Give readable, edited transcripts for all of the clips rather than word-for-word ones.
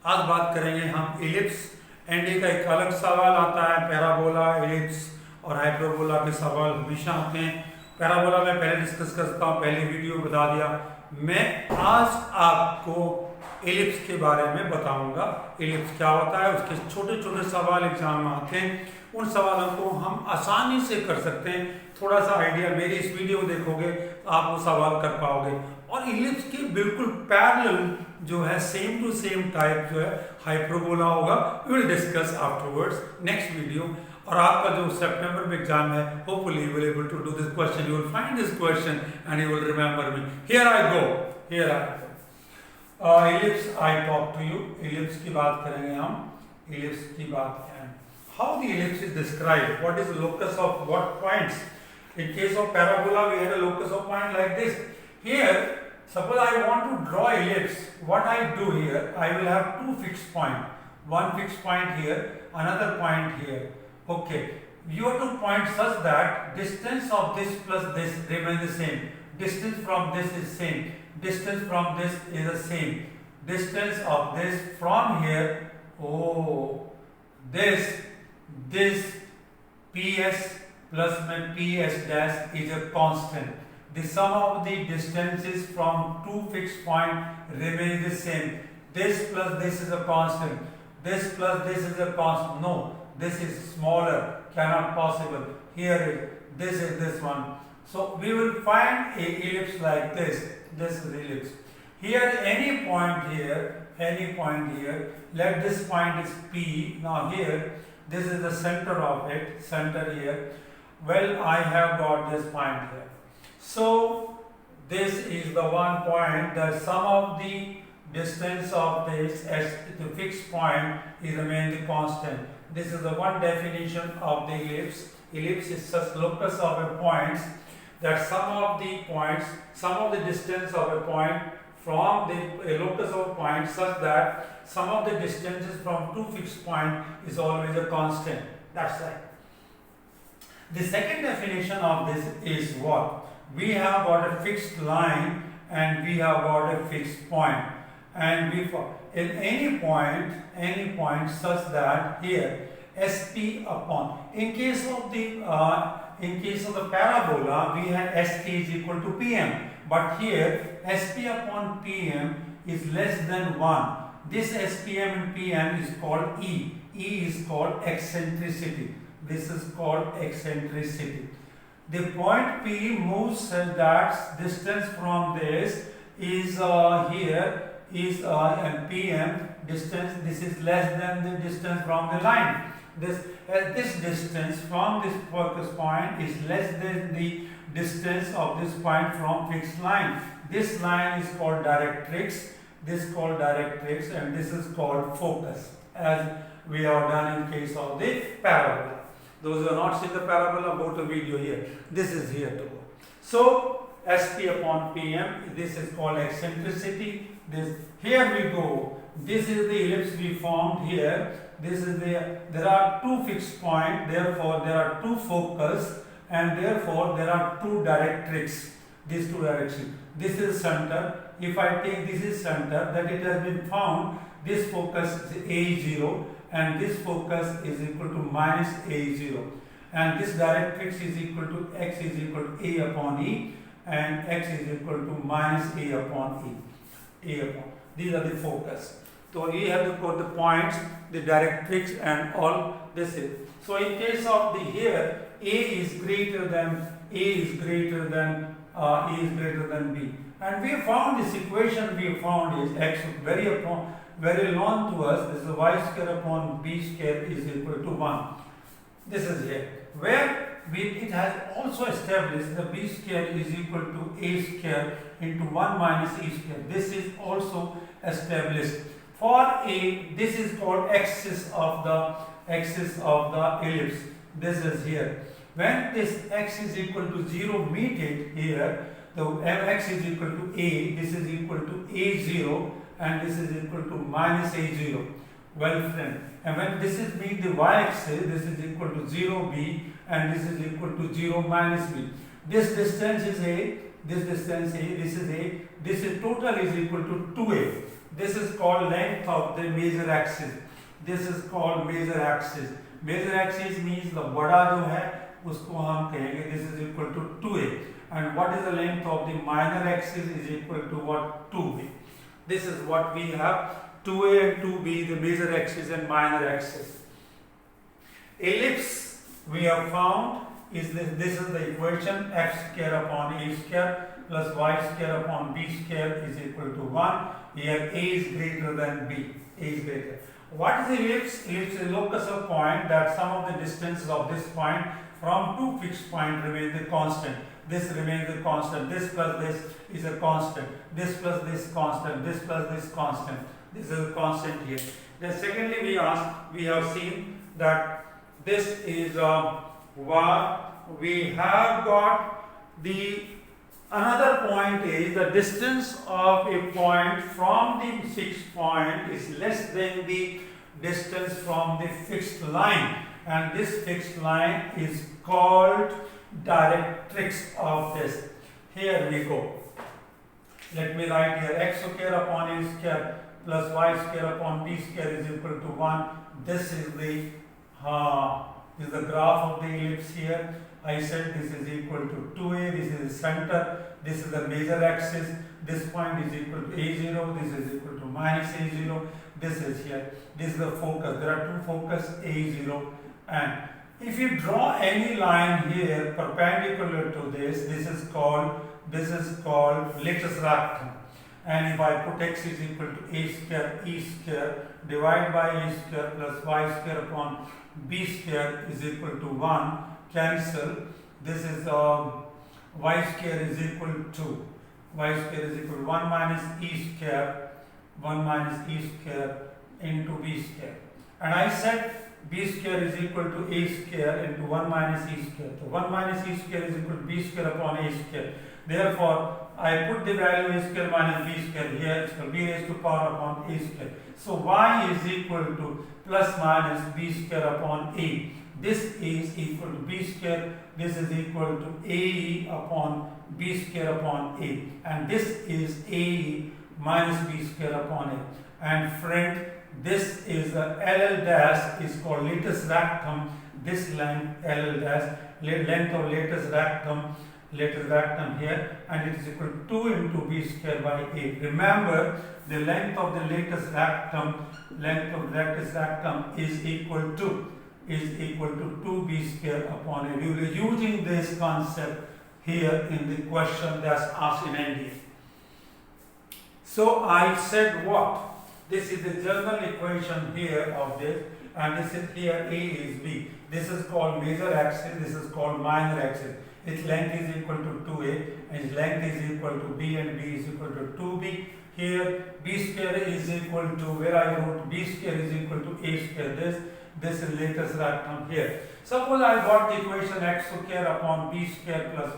आज बात करेंगे हम इलिप्स। एनडीए का एक अलग सवाल आता है, पैराबोला, इलिप्स और हाइपरबोला के सवाल हमेशा आते हैं। पैराबोला में पहले डिस्कस करता हूँ, पहले वीडियो बता दिया। मैं आज आपको इलिप्स के बारे में बताऊंगा। इलिप्स क्या होता है, उसके छोटे छोटे सवाल एग्जाम में आते हैं। उन सवालों को हम आसानी से कर सकते हैं। थोड़ा सा आइडिया, मेरी इस वीडियो को देखोगे आप वो सवाल कर पाओगे। और इलिप्स के बिल्कुल पैरेलल जो है, सेम टू सेम टाइप जो है हाइपरबोला होगा। We will discuss afterwards next video. और आपका जो सितंबर में एग्जाम है, hopefully you will able to do this question, you will find this question and you will remember me. Here I go. Ellipse I talk to you. Ellipse की बात करेंगे हम। इलिप्स की बात करें, how the ellipse is described, what is locus of what points. In case of parabola, we had a locus of point like this. Here, suppose I want to draw ellipse. What I do here, I will have two fixed point. One fixed point here, another point here. Okay. You have to point such that distance of this plus this remain the same. Distance from this is same. Distance from this is the same. Distance of this from here, this PS plus में PS dash is a constant. The sum of the distances from two fixed point remains the same. This plus this is a constant. This plus this is a constant. No, this is smaller. Cannot possible. Here this is this one. So we will find a ellipse like this. This is ellipse. Here any point here. Let this point is P. Now here this is the center of it. Center here. Well, I have got this point here. So this is the one point. The sum of the distance of this as the fixed point is remain the constant. This is the one definition of the ellipse. Ellipse is such locus of a points that sum of the distance of a point from the locus of a point such that sum of the distances from two fixed point is always a constant. That's right. The second definition of this is what? We have got a fixed line and we have got a fixed point. And we in any point such that here SP upon, in case of the parabola we had SK is equal to PM, but here SP upon PM is less than 1. This SPM and PM is called E. E is called eccentricity. This is called eccentricity. The point P moves such that distance from this is here is and PM distance. This is less than the distance from the line. This distance from this focus point is less than the distance of this point from fixed line. This line is called directrix. This is called directrix, and this is called focus, as we have done in case of the parabola. Those who are not seen the parabola, go to video here. This is here to go. So SP upon PM, this is called eccentricity. Here we go. This is the ellipse we formed here. There are two fixed points, therefore there are two focus, and therefore there are two directrix. These two directions. This is center. If I take this is center, that it has been found. This focus is A0. And this focus is equal to minus A0, and this directrix is equal to x is equal to A upon E, and x is equal to minus A upon E. These are the focus. So you have to put the points, the directrix, and all this is. So in case of the here, A is greater than B, and we found this equation. We found is x very known to us. This is y square upon b square is equal to 1. This is here where it has also established the b square is equal to a square into 1 minus e square. This is also established for a. This is called axis of the ellipse. This is here. When this x is equal to 0 meet it here, the x is equal to a. This is equal to a0. And this is equal to minus A0. Well, friend, and when this is meet the y-axis, this is equal to 0b, and this is equal to 0 minus b. This distance is a. This is total is equal to 2a. This is called length of the major axis. This is called major axis. Major axis means the बड़ा जो है उसको हम कहेंगे this is equal to 2a, and what is the length of the minor axis is equal to what? 2b. This is what we have, 2a and 2b, the major axis and minor axis. Ellipse we have found is this is the equation, x square upon a square plus y square upon b square is equal to 1. Here a is greater than b. A is greater. What is ellipse? Ellipse is a locus of point that sum of the distances of this point from two fixed points remains the constant. This remains the constant. This plus this is a constant. This plus this constant. This plus this constant. This is a constant here. Then secondly we have seen that this is what we have got the another point is the distance of a point from the fixed point is less than the distance from the fixed line, and this fixed line is called directrix of this. Here we go. Let me write here x square upon a square plus y square upon b square is equal to 1. This is the graph of the ellipse here. I said this is equal to 2a, this is the center, this is the major axis, this point is equal to a0, this is equal to minus a0, this is here, this is the focus, there are two focus a0, and if you draw any line here perpendicular to this, this is called Locus rectum, and if I put x is equal to a square e square divided by a square plus y square upon b square is equal to 1, cancel, this is y square is equal to 1 minus e square into b square, and I said b square is equal to a square into 1 minus e square. So 1 minus e square is equal to b square upon a square. Therefore, I put the value a square minus b square here, it's b raised to power upon a square. So y is equal to plus minus b square upon a. This is equal to b square, this is equal to a upon b square upon a, and this is a minus b square upon a. And friend, this is the LL dash is called Locus rectum. This length LL dash, length of Locus rectum here, and it is equal to 2 into b square by a. Remember, the length of the Locus rectum is equal to 2b square upon a. We were using this concept here in the question that's asked in NDA. So I said what? This is the general equation here of this, and this is here a is b. This is called major axis, this is called minor axis. Its length is equal to 2a, and its length is equal to b, and b is equal to 2b. Here b square is equal to, where I wrote b square is equal to a square. This is Locus rectum here. Suppose I got the equation x square upon b square plus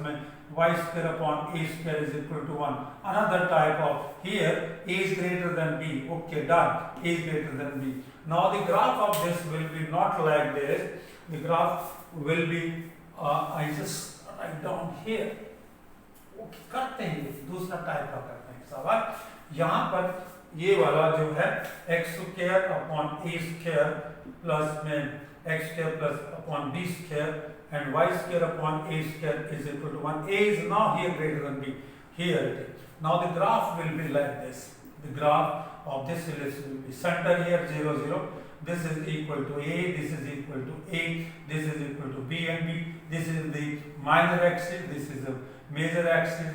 y square upon a square is equal to 1. Another type of, here a is greater than b. Okay, done. A is greater than b. Now the graph of this will be not like this. The graph will be, I just write down here. Okay, करते हैं दूसरा type का करते हैं सवाल. यहाँ पर ये वाला जो है x square upon a square plus x square plus upon b square and y square upon a square is equal to 1. A is now here greater than b. Here it is. Now the graph will be like this. The graph of this ellipse will be center here 0, 0. This is equal to a. This is equal to a. This is equal to b and b. This is the minor axis. This is the major axis.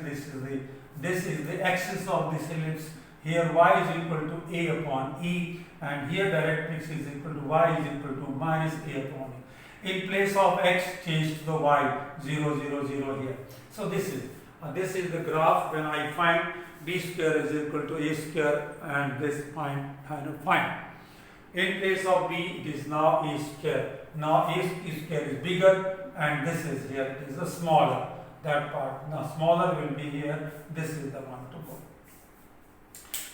This is the axis of this ellipse. Here y is equal to a upon e, and here directrix is equal to y is equal to minus a upon e. In place of x, change to the y, 0, 0, 0 here. So this is the graph when I find b square is equal to a square, and this point kind of find. In place of b, it is now a square. Now a square is bigger, and this is here, it is a smaller, that part. Now smaller will be here, this is the one to go.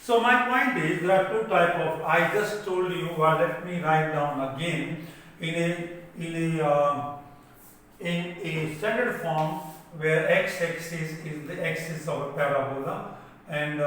So my point is, there are two type of, I just told you, let me write down again in a standard form where x-axis is the axis of a parabola, and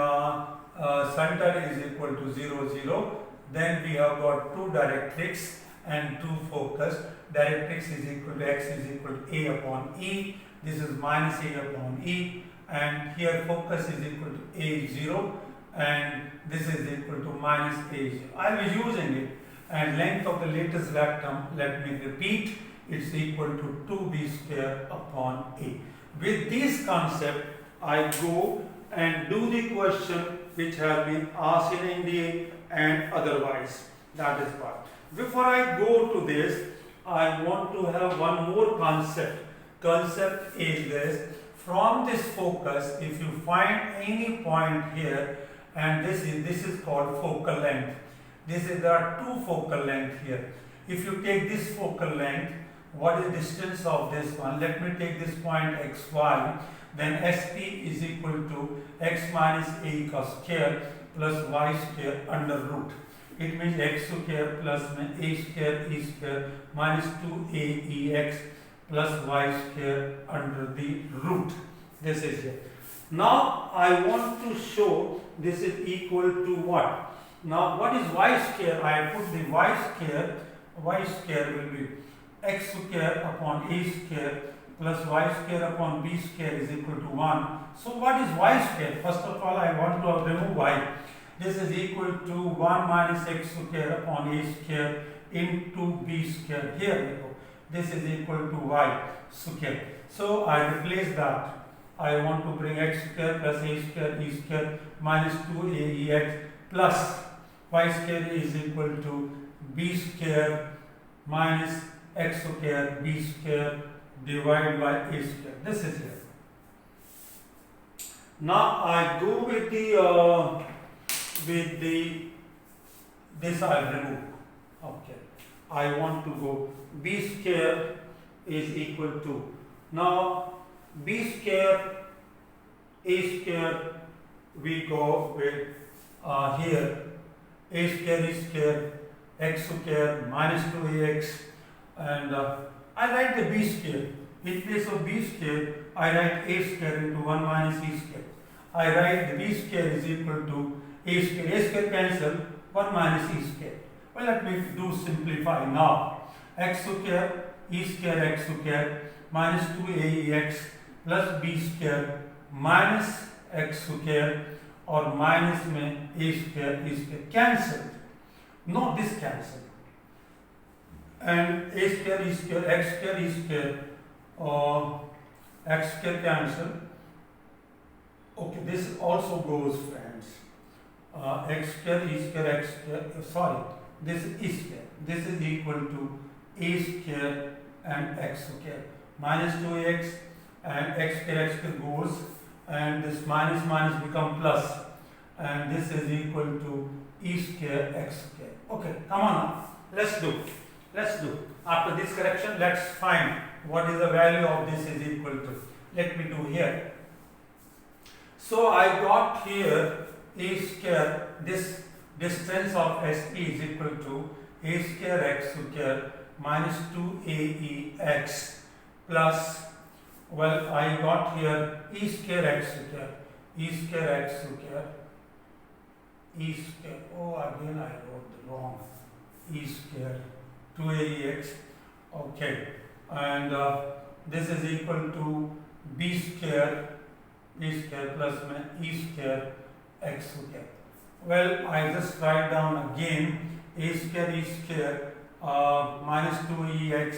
center is equal to 0, 0. Then we have got two directrix and two focus. Directrix is equal to x is equal to a upon e. This is minus a upon e. And here focus is equal to a0 and this is equal to minus a0. I will be using it. And length of the lattice vector, let me repeat, it's equal to 2b square upon a. With this concept, I go and do the question which has been asked in NDA and otherwise. That is what. Before I go to this, I want to have one more concept. Concept is this. From this focus, if you find any point here, and this is called focal length. There are two focal length here. If you take this focal length, what is distance of this one? Let me take this point xy. Then SP is equal to x minus a cos square plus y square under root. It means x square plus a square e square minus 2aex plus y square under the root. This is here. Now I want to show this is equal to what? Now what is y square? I put the y square will be x square upon a square plus y square upon b square is equal to 1. So what is y square? First of all, I want to remove y. This is equal to 1 minus x square upon a square into b square. Here we go. This is equal to y square. So I replace that. I want to bring x square plus a square e square minus 2aex plus y square is equal to b square minus x square b square divided by a square. This is here. Now I go with this I remove. Okay. I want to go b square is equal to, now b square a square we go with here a square e square x square minus 2ax and I write the b square. In place of b square, I write a square into 1 minus e square. I write the b square is equal to a square cancel, 1 minus e square. Well, let me do simplify now. X square, e square x square minus 2aex plus b square minus x square or minus में a square e square cancelled. No, this cancelled. And a square e square x square e square or x square cancel. Okay, this also goes, friends. X square e square x square, this is e square. This is equal to a square and x square minus 2x and x square goes and this minus minus become plus and this is equal to e square x square. Okay, come on now. Let's do. After this correction, let's find what is the value of this is equal to. Let me do here. So I got here a square, this distance of SP is equal to a square x square minus 2aex plus, well, I got here e square x square, oh, again I wrote the wrong, e square 2aex, okay, and this is equal to b square plus e square x square. Well, I just write down again a square e square minus 2ex,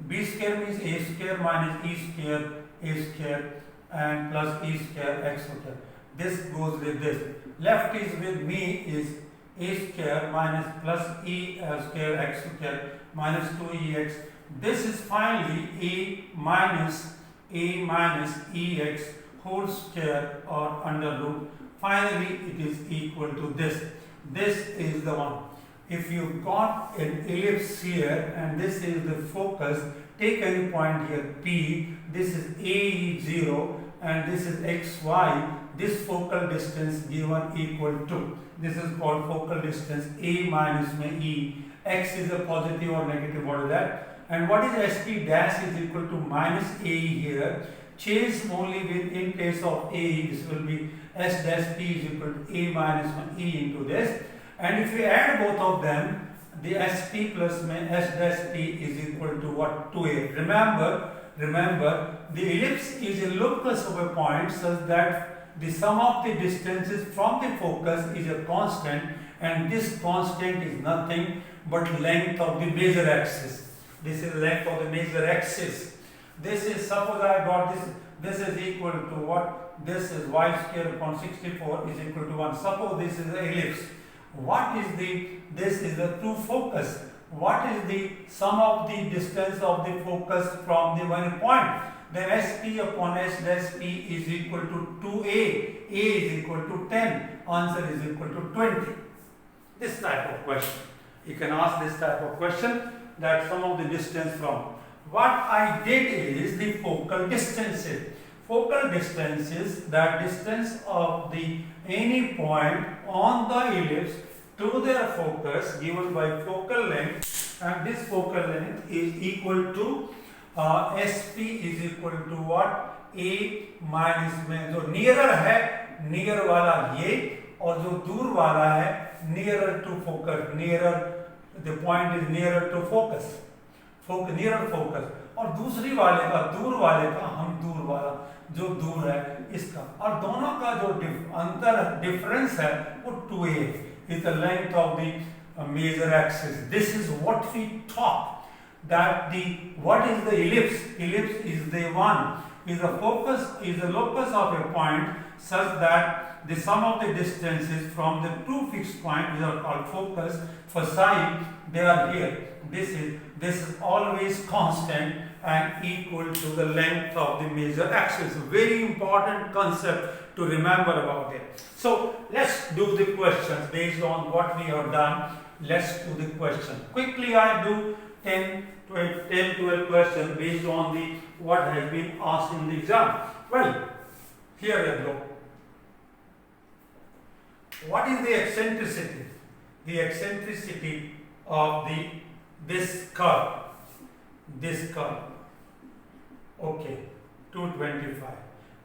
b square means a square minus e square a square and plus e square x square. This goes with this. Left is with me is a square minus plus e square x square minus 2ex. This is finally a minus ex whole square or under root. Finally, it is equal to this. This is the one. If you got an ellipse here and this is the focus, take any point here P. This is AE0 and this is XY. This focal distance given equal to. This is called focal distance A minus E. X is a positive or negative, what is that? And what is SP dash is equal to minus AE here. Change only with in place of AE, this will be S dash P is equal to A minus 1 E into this. And if we add both of them, the SP plus S dash P is equal to what? 2A. Remember, the ellipse is a locus of a point such that the sum of the distances from the focus is a constant, and this constant is nothing but length of the major axis. This is length of the major axis. This is, suppose I got this is equal to what? This is y square upon 64 is equal to 1. Suppose this is the ellipse. What is this is the true focus. What is the sum of the distance of the focus from the one point? Then SP upon S dash P is equal to 2A. A is equal to 10. Answer is equal to 20. This type of question. You can ask this type of question, that sum of the distance from. What I did is the focal distances. Focal distances, that distance of the any point on the ellipse to their focus given by focal length, and this focal length is equal to SP is equal to what? A minus में जो nearer है, near वाला ये, और जो दूर वाला है nearer to focus, nearer, the point is nearer to focus, nearer focus, और दूसरी वाले का, दूर वाले का, हम दूर वाला जो दूर है इसका, और दोनों का जो अंतर डिफरेंस है वो 2A is the length of the major axis. This is what we taught, that what is the ellipse? Ellipse is the one, is the focus, is the locus of a point such that the sum of the distances from the two fixed points, which are called focus, for psi, they are here. This is always constant and equal to the length of the major axis. Very important concept to remember about it. So let's do the questions based on what we have done. Let's do the question. Quickly I do 10, 12 questions based on the what has been asked in the exam. Well, here we go. What is the eccentricity? The eccentricity of this curve. Okay, 225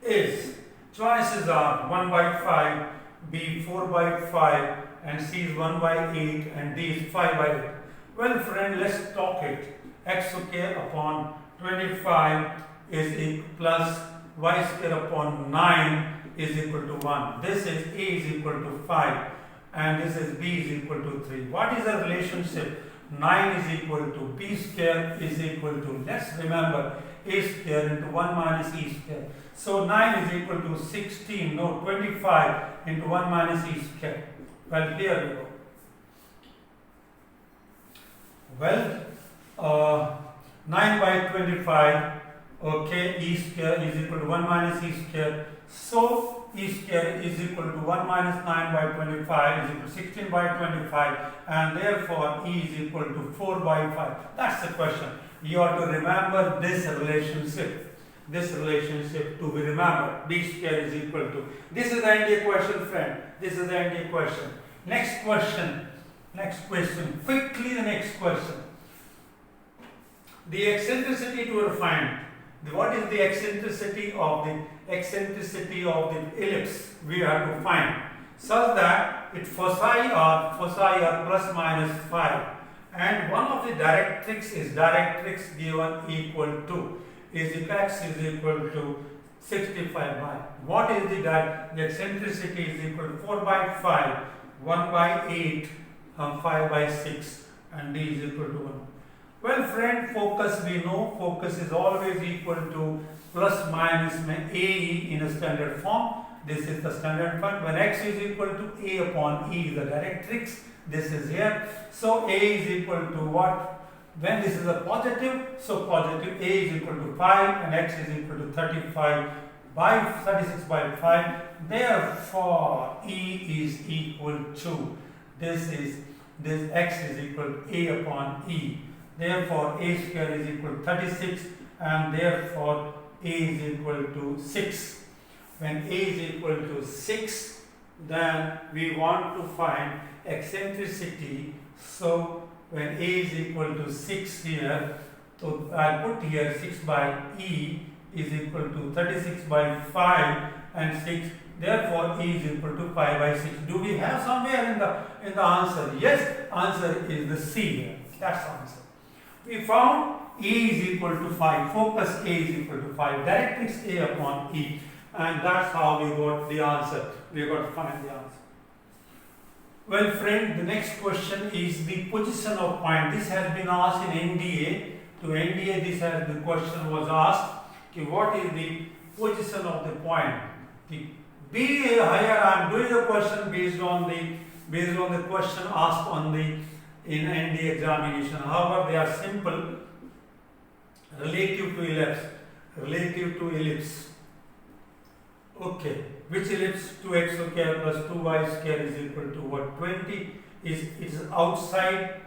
is, choices are 1 by 5, B 4 by 5, and C is 1 by 8, and D is 5 by 8. Well friend, let's talk it. X square upon 25 is plus y square upon 9 is equal to 1. This is A is equal to 5 and this is B is equal to 3. What is the relationship? 9 is equal to B square is equal to, let's remember, A square into 1 minus E square. So 9 is equal to 16, no, 25 into 1 minus E square. Well, here we go. Well, 9 by 25, okay, E square is equal to 1 minus E square. So E square is equal to 1 minus 9 by 25 is equal to 16 by 25, and therefore E is equal to 4 by 5. That's the question. You have to remember this relationship. This relationship to be remembered. B square is equal to. This is the NDA question, friend. This is the NDA question. Next question. Next question. Quickly the next question. The eccentricity to find. What is the eccentricity of the ellipse? We have to find such that it foci are plus minus 5, and one of the directrix is given equal to x is equal to 65 by. What is the eccentricity is equal to 4 by 5, 1 by 8, 5 by 6, and D is equal to 1. Well friend, focus, we know focus is always equal to plus minus AE in a standard form. This is the standard form. When x is equal to A upon E is the directrix. This is here. So A is equal to what? When this is a positive, so positive A is equal to 5 and x is equal to 36 by 5. Therefore, E is equal to this x is equal to A upon E. Therefore, A square is equal to 36 and therefore A is equal to 6. When A is equal to 6, then we want to find eccentricity. So, when A is equal to 6 here, so I put here 6 by E is equal to 36 by 5 and 6 Therefore, E is equal to pi by 6. Do we have somewhere in the answer? Yes, answer is the C here. That's the answer. We found E is equal to 5. Focus A is equal to 5. Directrix A upon E. And that's how we got the answer. We got to find the answer. Well, friend, the next question is the position of point. This has been asked in NDA. To NDA, the question was asked. Okay, what is the position of the point? Be here, I am doing the question based on the question asked in NDA examination. However, they are simple. Relative to ellipse. Relative to ellipse. Okay, which ellipse? 2x square plus 2y square is equal to what? 20. It's outside,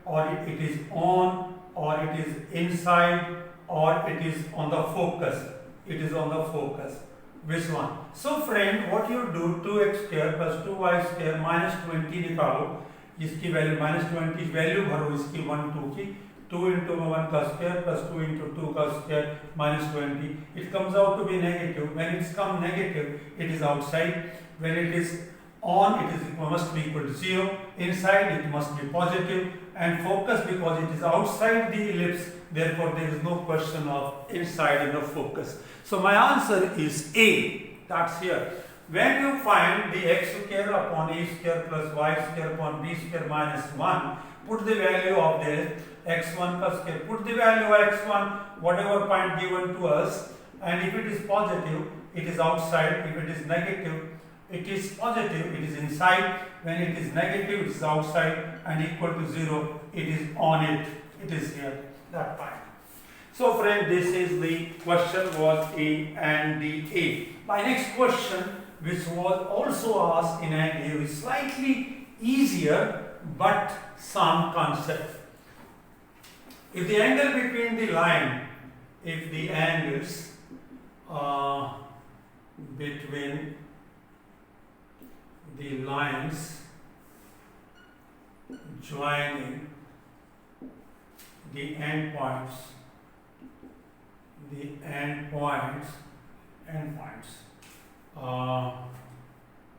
or it is on, or it is inside, or it is on the focus. It is on the focus. Which one? So friend, what you do, 2x square plus 2y square minus 20 निकालो, इसकी value minus 20 value भरो इसकी 1 2 की, 2 into 1 का square plus 2 into 2 का square minus 20. It comes out to be negative. When it's come negative, it is outside. When it is on, must be equal to 0. Inside, it must be positive. And focus, because it is outside the ellipse, therefore there is no question of inside in the focus. So my answer is A. That's here. When you find the x square upon a square plus y square upon b square minus 1, put the value of the x1 plus square, put the value of x1, whatever point given to us, and if it is positive, it is outside. If it is negative, it is positive, it is inside. When it is negative, it is outside, and equal to 0, it is on it. It is here, that point. So friend, this is the question was A and the A. My next question, which was also asked in NDA, is slightly easier, but some concept. If the angle between the line, if the angles between the lines joining the endpoints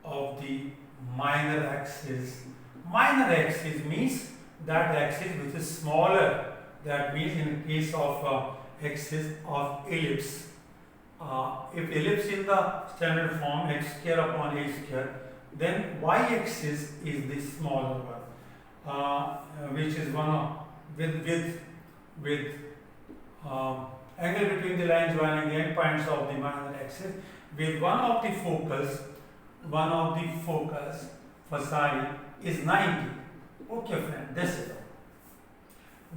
of the minor axis. Minor axis means that axis which is smaller. That means in case of axis of ellipse. If ellipse in the standard form x square upon a square, then y-axis is the smaller one, which is one of with angle between the lines joining the endpoints of the minor axis with one of the focus foci is 90. Okay, friend, this is it.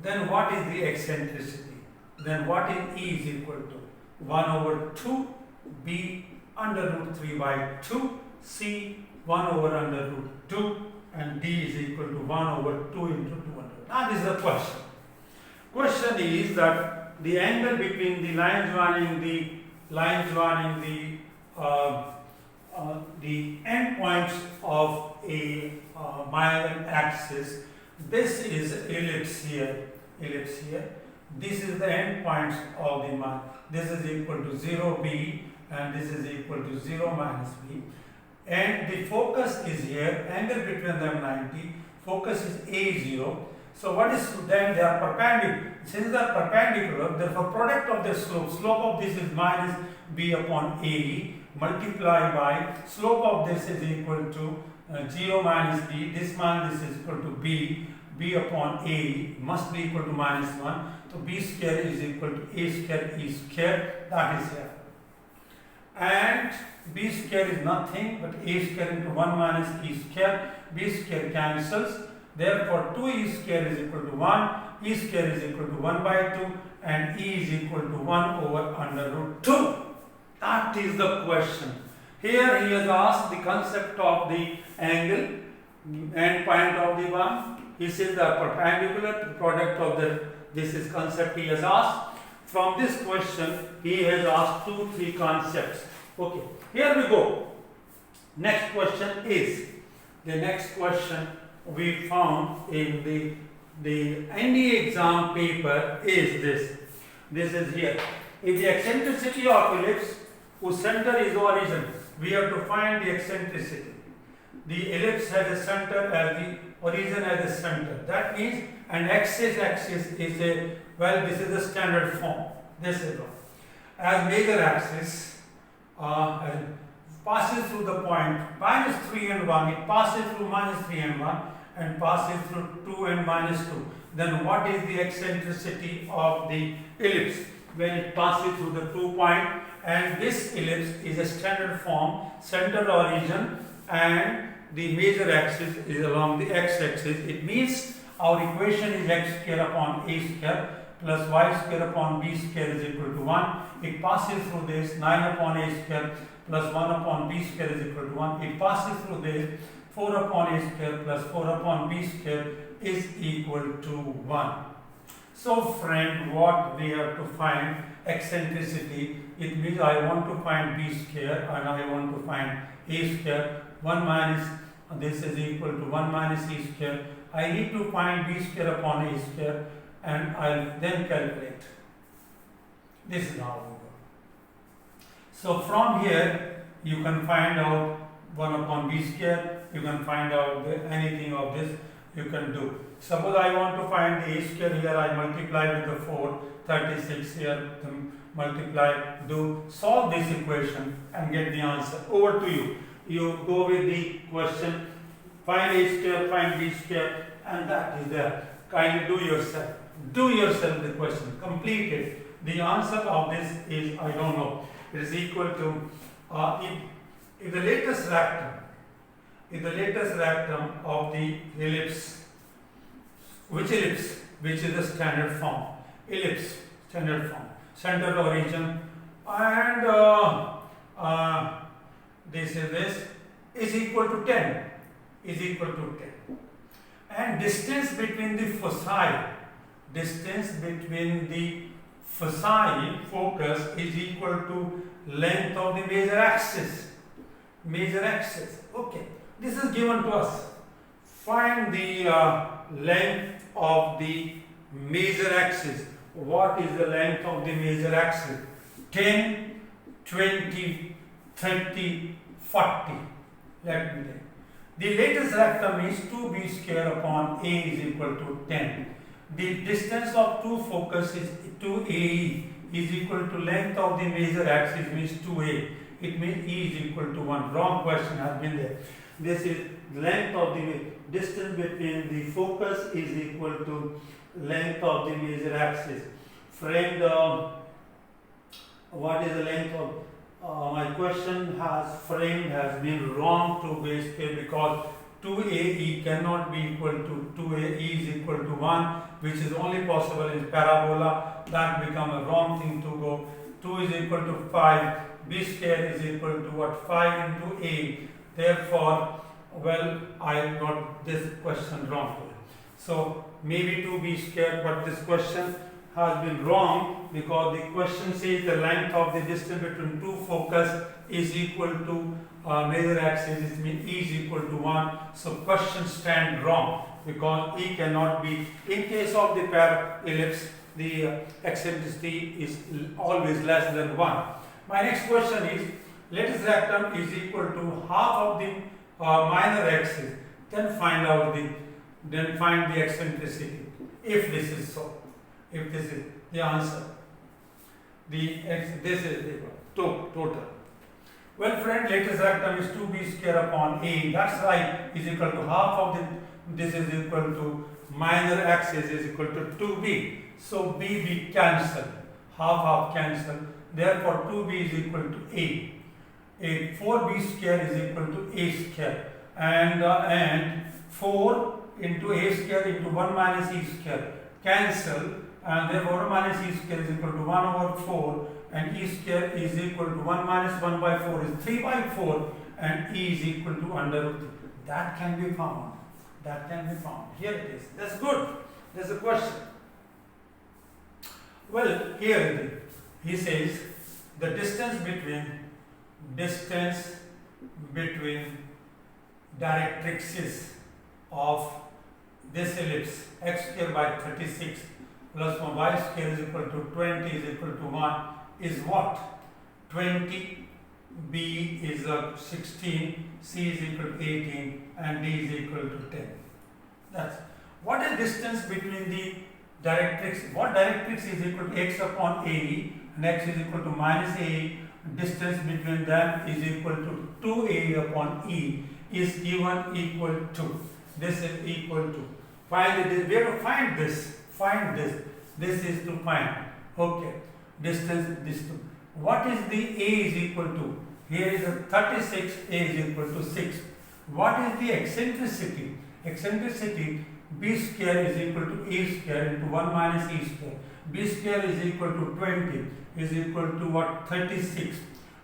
Then what is the eccentricity? Then what is E is equal to 1 over 2 B under root 3 by 2 C 1 over under root 2 and D is equal to 1 over 2 into 200. Now this is the question. Question is that the angle between the line joining the endpoints of a minor axis. This is ellipse here. This is the endpoints of the minor. This is equal to 0 B and this is equal to 0 minus B. And the focus is here. Angle between them 90. Focus is A0. So what is then they are perpendicular. Since they are perpendicular, therefore product of their slope. Slope of this is minus B upon AE multiplied by slope of this is equal to 0 minus B. This minus is equal to B. B upon A must be equal to minus 1. So B square is equal to A square E square. That is here. And B square is nothing but A square into 1 minus E square. B square cancels. Therefore 2E square is equal to 1. E square is equal to 1 by 2. And E is equal to 1 over under root 2. That is the question. Here he has asked the concept of the angle and point of the one. He says the perpendicular product of this is concept he has asked. From this question he has asked 2-3 concepts. Okay, here we go. Next question is the next question we found in the NDA exam paper is this. This is here. If the eccentricity of ellipse whose center is origin. We have to find the eccentricity. The ellipse has a center as the origin as a center. That means an axis is a, well, this is the standard form. This is wrong. As major axis passes through the point minus 3 and 1, it passes through minus 3 and 1 and passes through 2 and minus 2. Then what is the eccentricity of the ellipse when it passes through the 2 point? And this ellipse is a standard form, center origin, and the major axis is along the x-axis. It means our equation is x square upon a square plus y square upon b square is equal to 1. It passes through this 9 upon a square plus 1 upon b square is equal to 1. It passes through this 4 upon a square plus 4 upon b square is equal to 1. So friend, what we have to find eccentricity, it means I want to find b square and I want to find a square. 1 minus this is equal to 1 minus a square. I need to find b square upon a square and I'll then calculate. This is how we go. So from here you can find out 1 upon b square, you can find out anything of this you can do. Suppose I want to find the a square, here I multiply with the 4, 36 here, multiply, do, solve this equation and get the answer. Over to you. You go with the question, find a square, find b square, and that is there. Kindly do yourself. Do yourself the question. Complete it. The answer of this is, I don't know. It is equal to, if the latest rectum of the ellipse, which ellipse? Which is the standard form. Ellipse, standard form. Center origin, and this is equal to 10. Is equal to 10. And distance between the foci, focus is equal to length of the major axis. Okay. This is given to us. Find the length of the major axis. What is the length of the major axis? 10, 20, 30, 40. Let me take. The latest rectum is 2b square upon a is equal to 10. The distance of two focus is 2AE is equal to length of the major axis means 2a. It means E is equal to 1. Wrong question has been there. This is length of the distance between the focus is equal to length of the major axis. Friend, what is the length of my question has been wrong to base K, because 2AE cannot be equal to 2AE is equal to 1, which is only possible in parabola. That become a wrong thing to go. 2 is equal to 5. B square is equal to what? 5 into A. Therefore, well, I got this question wrong. So maybe 2b square, but this question has been wrong because the question says the length of the distance between two focus is equal to major axis. It means E is equal to 1. So question stand wrong because E cannot be. In case of the ellipse, the eccentricity is always less than 1. My next question is, latest rectum is equal to half of the minor axis. Then find the eccentricity. If this is so, if this is the answer, this is the total. Well, friend, latest rectum is 2b square upon a. That's right. Is equal to half of the. This is equal to minor axis is equal to 2b. So b cancel. Half cancel. Therefore, 2b is equal to a. 4b square is equal to a square, and 4 into a square into 1 minus e square cancel, and therefore 1 minus e square is equal to 1 over 4, and e square is equal to 1 minus 1 by 4 is 3 by 4, and e is equal to under root 3. That can be found. Here it is. That's good. There's a question. Well, here it is. He says the distance between directrices of this ellipse, x square by 36 plus y square is equal to 20 is equal to 1 is what? 20 B is 16, C is equal to 18 and D is equal to 10. That's what is distance between the directrix. What directrix is equal to x upon AE and x is equal to minus AE. Distance between them is equal to 2A upon E is given equal to. This is equal to. Find it. We have to find this. Find this. This is to find. Okay. Distance. What is the A is equal to? Here is a 36. A is equal to 6. What is the eccentricity? Eccentricity, B square is equal to A square into 1 minus E square. B square is equal to 20 is equal to what? 36.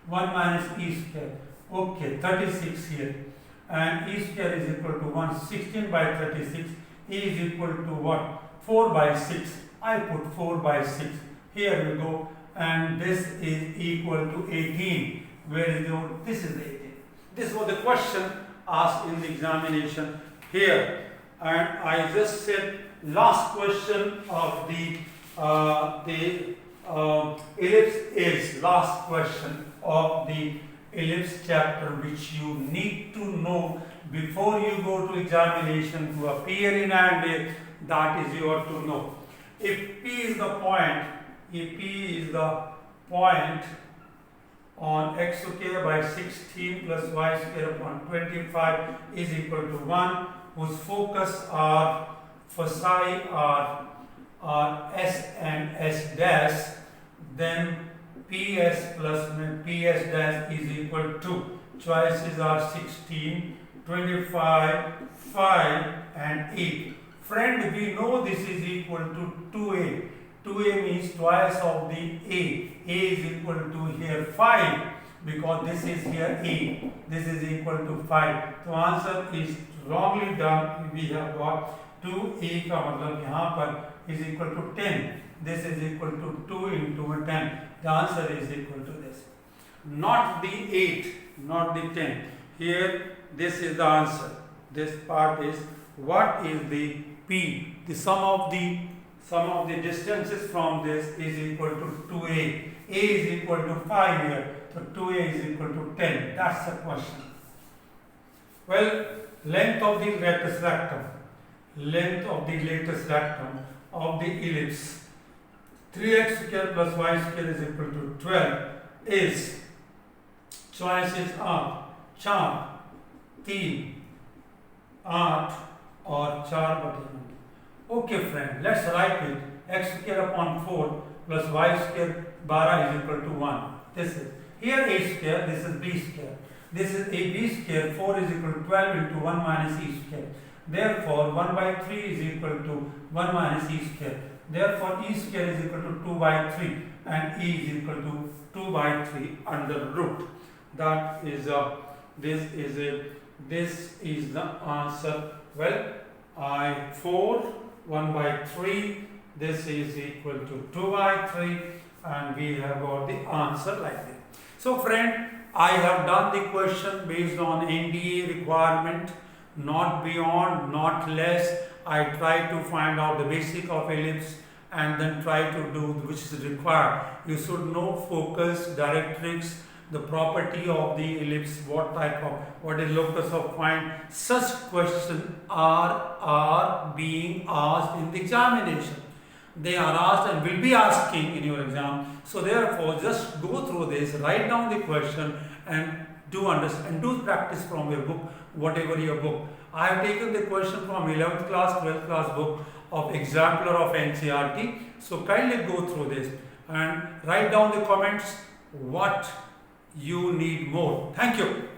1 minus E square. Okay, 36 here. And E square is equal to 116 by 36. E is equal to what? 4 by 6. I put 4 by 6. Here we go. And this is equal to 18. Where is the? This is 18. This was the question asked in the examination here. And I just said last question of the ellipse is last question of the ellipse chapter, which you need to know before you go to examination to appear in NDA. That is you have to know. If P is the point on x square by 16 plus y square upon 25 is equal to 1, whose focus are foci are S and S dash, then PS plus PS dash is equal to, choices are 16, 25, 5 and 8. Friend, we know this is equal to 2A. 2A means twice of the A. A is equal to here 5 because this is here A. This is equal to 5. So answer is wrongly done. We have got 2A का मतलब यहाँ पर is equal to 10. This is equal to 2 into 10. The answer is equal to this. Not the 8, not the 10. Here this is the answer. This part is what is the P. The sum of the distances from this is equal to 2A. A is equal to 5 here. So 2A is equal to 10. That's the question. Well, length of the lattice rectum. Length of the lattice rectum of the ellipse. 3x square plus y square is equal to 12 is, choices are 4, 3, 8 or 4/9. Okay friend, let's write it. X square upon 4 plus y square 12 is equal to 1. This is here a square, this is b square. This is a b square, 4 is equal to 12 into 1 minus e square. Therefore 1 by 3 is equal to 1 minus e square. Therefore e square is equal to 2 by 3 and e is equal to 2 by 3 under root. That is this is the answer. Well, I 4 1 by 3, this is equal to 2 by 3 and we have got the answer like this. So friend, I have done the question based on NDA requirement, not beyond, not less. I try to find out the basic of ellipse and then try to do which is required. You should know focus, directrix, the property of the ellipse, what is locus of point. Such questions are being asked in the examination. They are asked and will be asking in your exam. So therefore, just go through this, write down the question and do understand, do practice from your book, whatever your book. I have taken the question from 11th class, 12th class book of Exemplar of NCERT. So kindly go through this and write down the comments what you need more. Thank you.